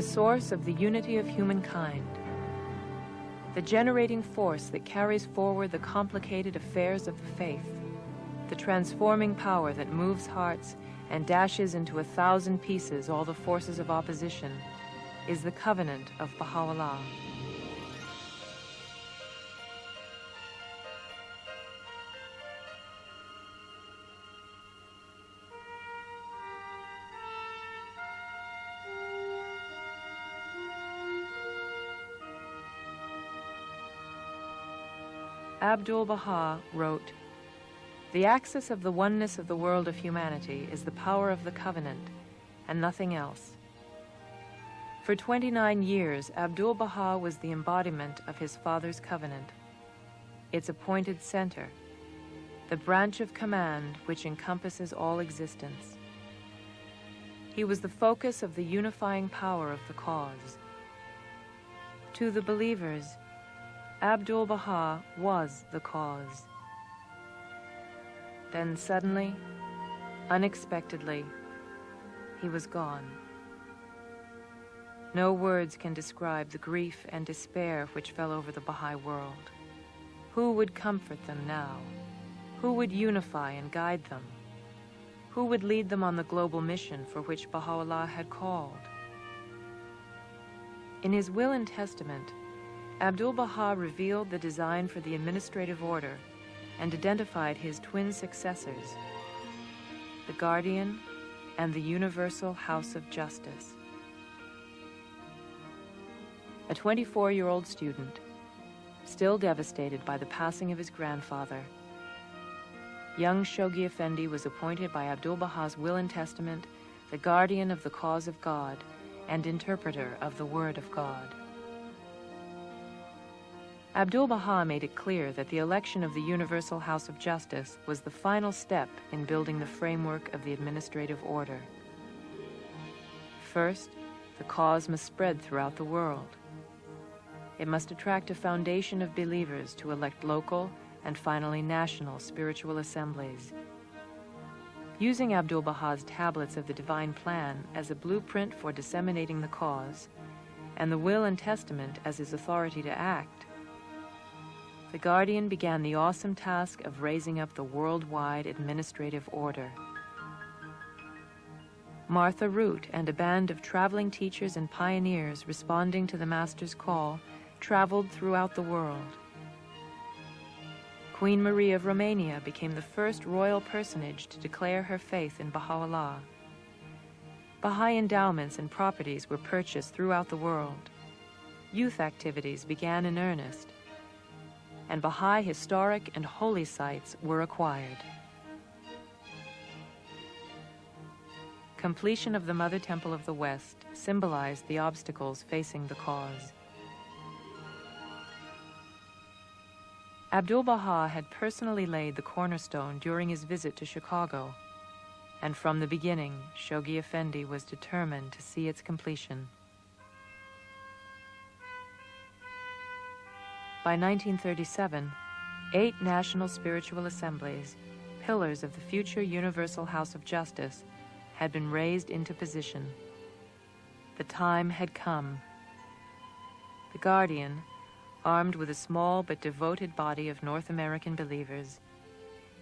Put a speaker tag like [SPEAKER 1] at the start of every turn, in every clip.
[SPEAKER 1] source of the unity of humankind, the generating force that carries forward the complicated affairs of the faith, the transforming power that moves hearts and dashes into 1,000 pieces all the forces of opposition, is the covenant of Baha'u'llah. Abdul-Baha wrote, "The axis of the oneness of the world of humanity is the power of the covenant, and nothing else." For 29 years, Abdul-Baha was the embodiment of his father's covenant, its appointed center, the branch of command which encompasses all existence. He was the focus of the unifying power of the cause. To the believers, Abdul-Baha was the cause. Then suddenly, unexpectedly, he was gone. No words can describe the grief and despair which fell over the Baha'i world. Who would comfort them now? Who would unify and guide them? Who would lead them on the global mission for which Baha'u'llah had called? In his will and testament, Abdul-Baha revealed the design for the administrative order and identified his twin successors, the Guardian and the Universal House of Justice. A 24-year-old student, still devastated by the passing of his grandfather, young Shoghi Effendi was appointed by Abdul-Baha's will and testament the guardian of the cause of God and interpreter of the Word of God. Abdul-Baha made it clear that the election of the Universal House of Justice was the final step in building the framework of the administrative order. First, the cause must spread throughout the world. It must attract a foundation of believers to elect local and finally national spiritual assemblies. Using Abdul-Baha's tablets of the divine plan as a blueprint for disseminating the cause, and the will and testament as his authority to act, the Guardian began the awesome task of raising up the worldwide administrative order. Martha Root and a band of traveling teachers and pioneers responding to the Master's call traveled throughout the world. Queen Marie of Romania became the first royal personage to declare her faith in Baha'u'llah. Baha'i endowments and properties were purchased throughout the world. Youth activities began in earnest, and Baha'i historic and holy sites were acquired. Completion of the Mother Temple of the West symbolized the obstacles facing the cause. Abdul-Baha had personally laid the cornerstone during his visit to Chicago, and from the beginning, Shoghi Effendi was determined to see its completion. By 1937, 8 national spiritual assemblies, pillars of the future Universal House of Justice, had been raised into position. The time had come. The Guardian, armed with a small but devoted body of North American believers,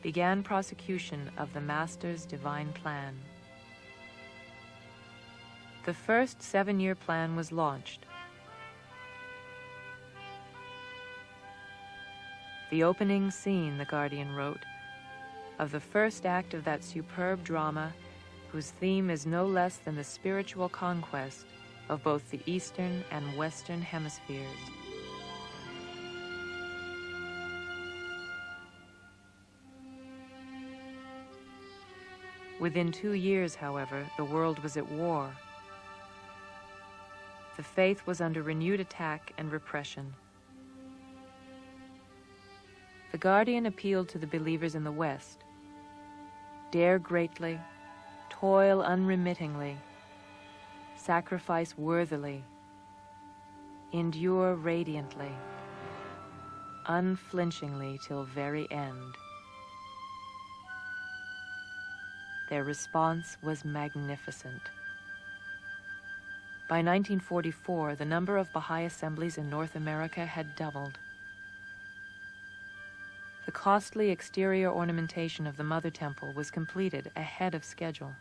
[SPEAKER 1] began prosecution of the Master's divine plan. The first 7-year plan was launched. The opening scene, the Guardian wrote, of the first act of that superb drama whose theme is no less than the spiritual conquest of both the Eastern and Western hemispheres. Within 2 years, however, the world was at war. The faith was under renewed attack and repression. The Guardian appealed to the believers in the West. Dare greatly, toil unremittingly, sacrifice worthily, endure radiantly, unflinchingly till very end. Their response was magnificent. By 1944, the number of Baha'i assemblies in North America had doubled. The costly exterior ornamentation of the Mother Temple was completed ahead of schedule.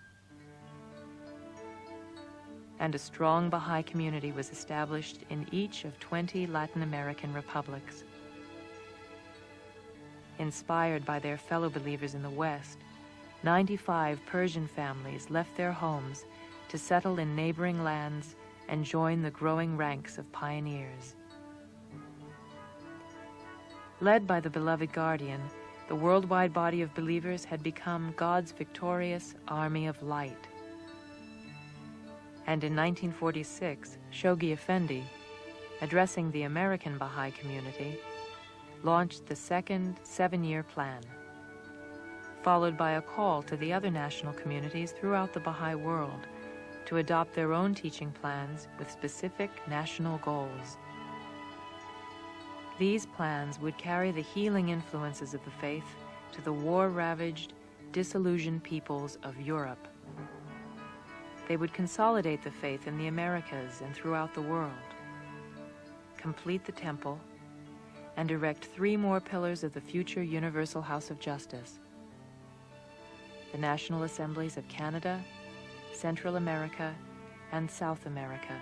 [SPEAKER 1] And a strong Baha'i community was established in each of 20 Latin American republics. Inspired by their fellow believers in the West, 95 Persian families left their homes to settle in neighboring lands and join the growing ranks of pioneers. Led by the beloved guardian, the worldwide body of believers had become God's victorious army of light. And in 1946, Shoghi Effendi, addressing the American Baha'i community, launched the second 7-year plan, followed by a call to the other national communities throughout the Baha'i world to adopt their own teaching plans with specific national goals. These plans would carry the healing influences of the faith to the war-ravaged, disillusioned peoples of Europe. They would consolidate the faith in the Americas and throughout the world, complete the temple, and erect 3 more pillars of the future Universal House of Justice: the National Assemblies of Canada, Central America, and South America.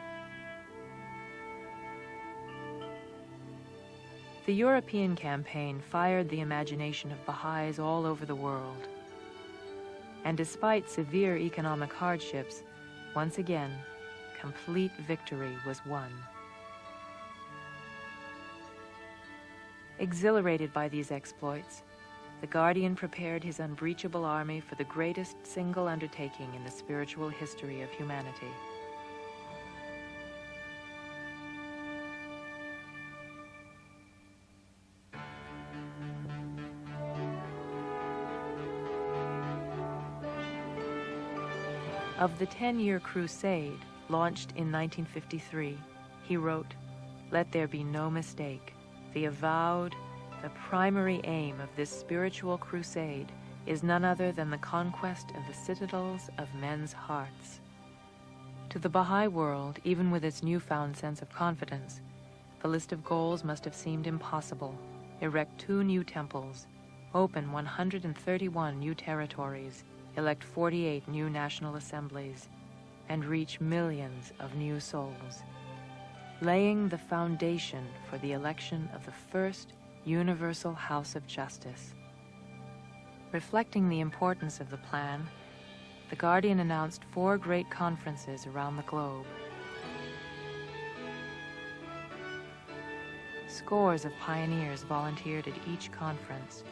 [SPEAKER 1] The European campaign fired the imagination of Baha'is all over the world. And despite severe economic hardships, once again, complete victory was won. Exhilarated by these exploits, the Guardian prepared his unbreachable army for the greatest single undertaking in the spiritual history of humanity. Of the 10-year crusade, launched in 1953, he wrote, "Let there be no mistake. The primary aim of this spiritual crusade is none other than the conquest of the citadels of men's hearts." To the Baha'i world, even with its newfound sense of confidence, the list of goals must have seemed impossible. Erect 2 new temples, open 131 new territories, elect 48 new national assemblies, and reach millions of new souls, laying the foundation for the election of the first Universal House of Justice. Reflecting the importance of the plan, the Guardian announced 4 great conferences around the globe. Scores of pioneers volunteered at each conference.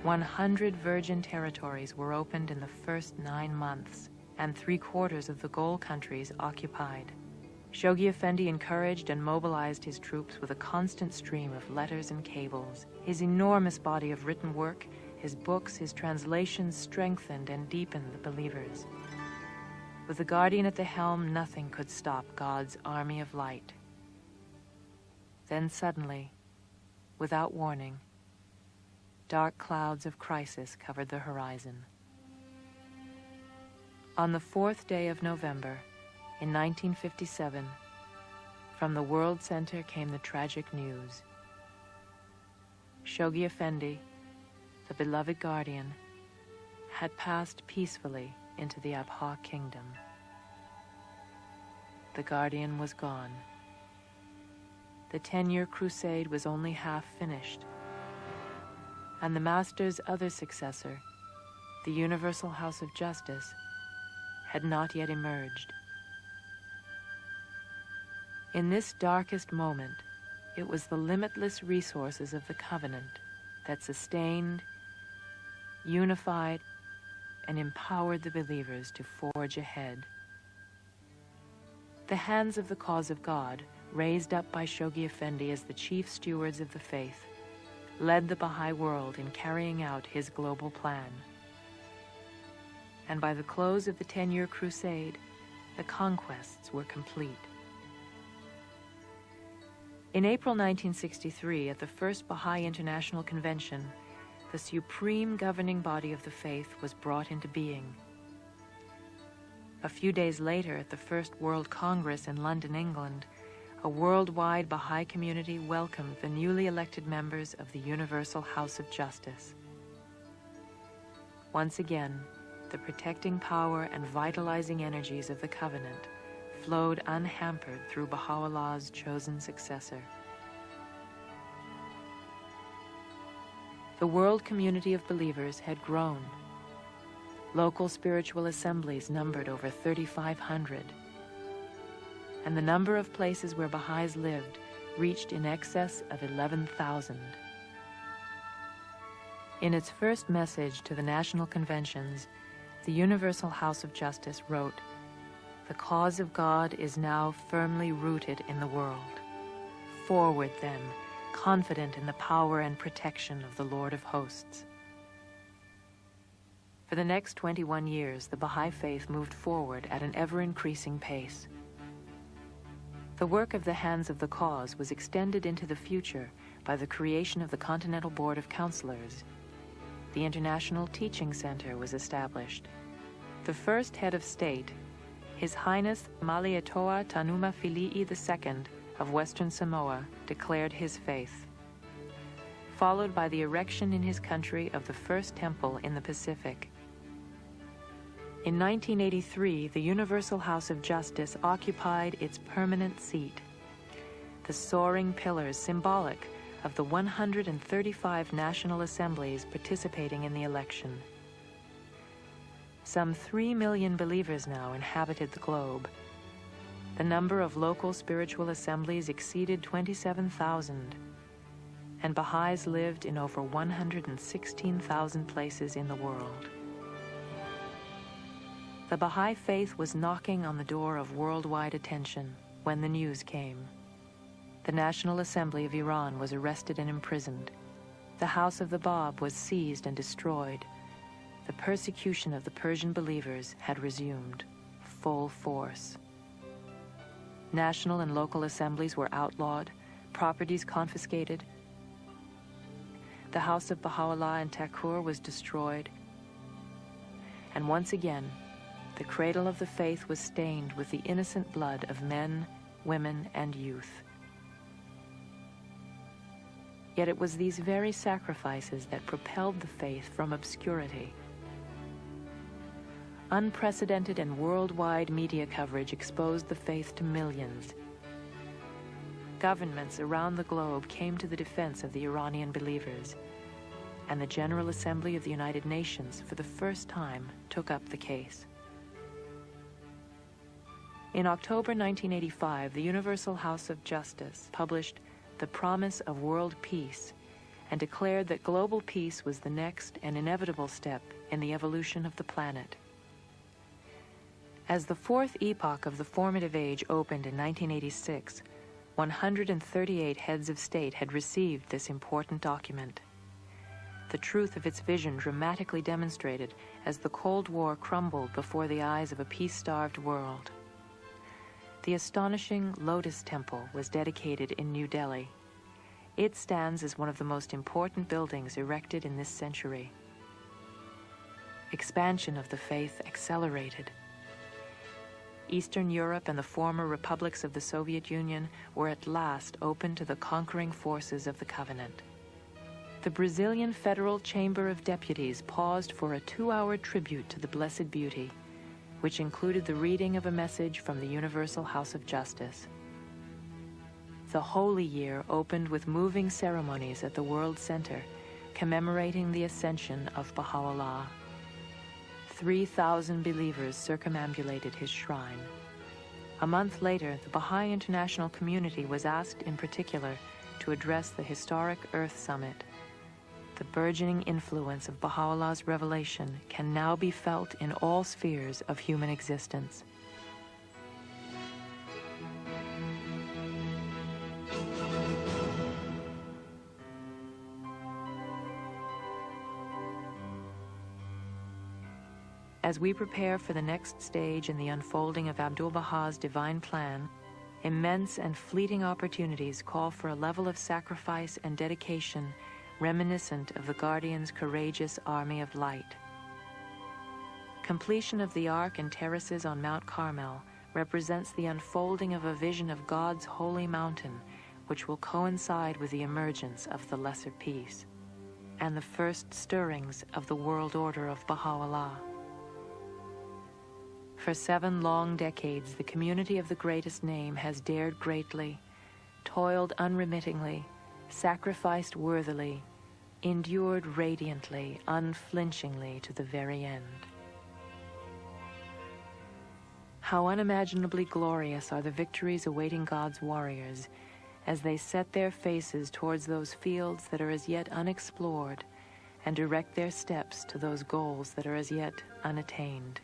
[SPEAKER 1] 100 virgin territories were opened in the first 9 months, and 3/4 of the goal countries occupied. Shoghi Effendi encouraged and mobilized his troops with a constant stream of letters and cables. His enormous body of written work, his books, his translations strengthened and deepened the believers. With the Guardian at the helm, nothing could stop God's army of light. Then suddenly, without warning, dark clouds of crisis covered the horizon. On the 4th day of November, in 1957, from the World Center came the tragic news. Shoghi Effendi, the beloved Guardian, had passed peacefully into the Abha kingdom. The Guardian was gone. The 10-year crusade was only half finished, and the Master's other successor, the Universal House of Justice, had not yet emerged. In this darkest moment, it was the limitless resources of the covenant that sustained, unified, and empowered the believers to forge ahead. The hands of the cause of God, raised up by Shoghi Effendi as the chief stewards of the faith, led the Baha'i world in carrying out his global plan. And by the close of the 10-year crusade, the conquests were complete. In April 1963, at the First Baha'i International Convention, the supreme governing body of the faith was brought into being. A few days later, at the First World Congress in London, England, a worldwide Baha'i community welcomed the newly elected members of the Universal House of Justice. Once again, the protecting power and vitalizing energies of the covenant flowed unhampered through Baha'u'llah's chosen successor. The world community of believers had grown. Local spiritual assemblies numbered over 3,500, and the number of places where Baha'is lived reached in excess of 11,000. In its first message to the national conventions, the Universal House of Justice wrote, "The cause of God is now firmly rooted in the world. Forward, then, confident in the power and protection of the Lord of hosts." For the next 21 years, the Baha'i faith moved forward at an ever-increasing pace. The work of the Hands of the Cause was extended into the future by the creation of the Continental Board of Counselors. The International Teaching Center was established. The first head of state, His Highness Malietoa Tanuma Fili'i II of Western Samoa, declared his faith, followed by the erection in his country of the first temple in the Pacific. In 1983, the Universal House of Justice occupied its permanent seat, the soaring pillars symbolic of the 135 national assemblies participating in the election. Some 3 million believers now inhabited the globe. The number of local spiritual assemblies exceeded 27,000, and Baha'is lived in over 116,000 places in the world. The Baha'i faith was knocking on the door of worldwide attention when the news came. The National Assembly of Iran was arrested and imprisoned. The House of the Bab was seized and destroyed. The persecution of the Persian believers had resumed, full force. National and local assemblies were outlawed, properties confiscated. The House of Baha'u'llah in Takur was destroyed. And once again, the cradle of the faith was stained with the innocent blood of men, women, and youth. Yet it was these very sacrifices that propelled the faith from obscurity. Unprecedented and worldwide media coverage exposed the faith to millions. Governments around the globe came to the defense of the Iranian believers, and the General Assembly of the United Nations for the first time took up the case. In October 1985, the Universal House of Justice published The Promise of World Peace and declared that global peace was the next and inevitable step in the evolution of the planet. As the fourth epoch of the formative age opened in 1986, 138 heads of state had received this important document. The truth of its vision dramatically demonstrated as the Cold War crumbled before the eyes of a peace-starved world. The astonishing Lotus Temple was dedicated in New Delhi. It stands as one of the most important buildings erected in this century. Expansion of the faith accelerated. Eastern Europe and the former republics of the Soviet Union were at last open to the conquering forces of the Covenant. The Brazilian Federal Chamber of Deputies paused for a 2-hour tribute to the Blessed Beauty, which included the reading of a message from the Universal House of Justice. The Holy Year opened with moving ceremonies at the World Center, commemorating the ascension of Baha'u'llah. 3,000 believers circumambulated his shrine. A month later, the Baha'i international community was asked in particular to address the historic Earth Summit. The burgeoning influence of Baha'u'llah's revelation can now be felt in all spheres of human existence. As we prepare for the next stage in the unfolding of Abdu'l-Baha's divine plan, immense and fleeting opportunities call for a level of sacrifice and dedication reminiscent of the Guardian's courageous army of light. completion of the ark and terraces on Mount Carmel represents the unfolding of a vision of God's holy mountain, which will coincide with the emergence of the lesser peace and the first stirrings of the world order of Baha'u'llah. For 7 long decades, the community of the greatest name has dared greatly, toiled unremittingly, sacrificed worthily, endured radiantly, unflinchingly to the very end. How unimaginably glorious are the victories awaiting God's warriors as they set their faces towards those fields that are as yet unexplored and direct their steps to those goals that are as yet unattained,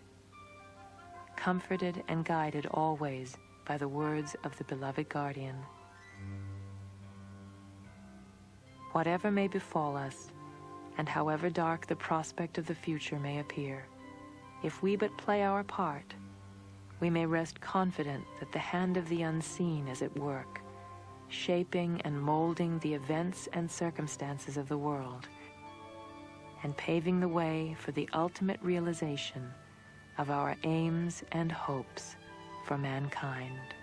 [SPEAKER 1] comforted and guided always by the words of the beloved guardian. Whatever may befall us, and however dark the prospect of the future may appear, if we but play our part, we may rest confident that the hand of the unseen is at work, shaping and molding the events and circumstances of the world, and paving the way for the ultimate realization of our aims and hopes for mankind.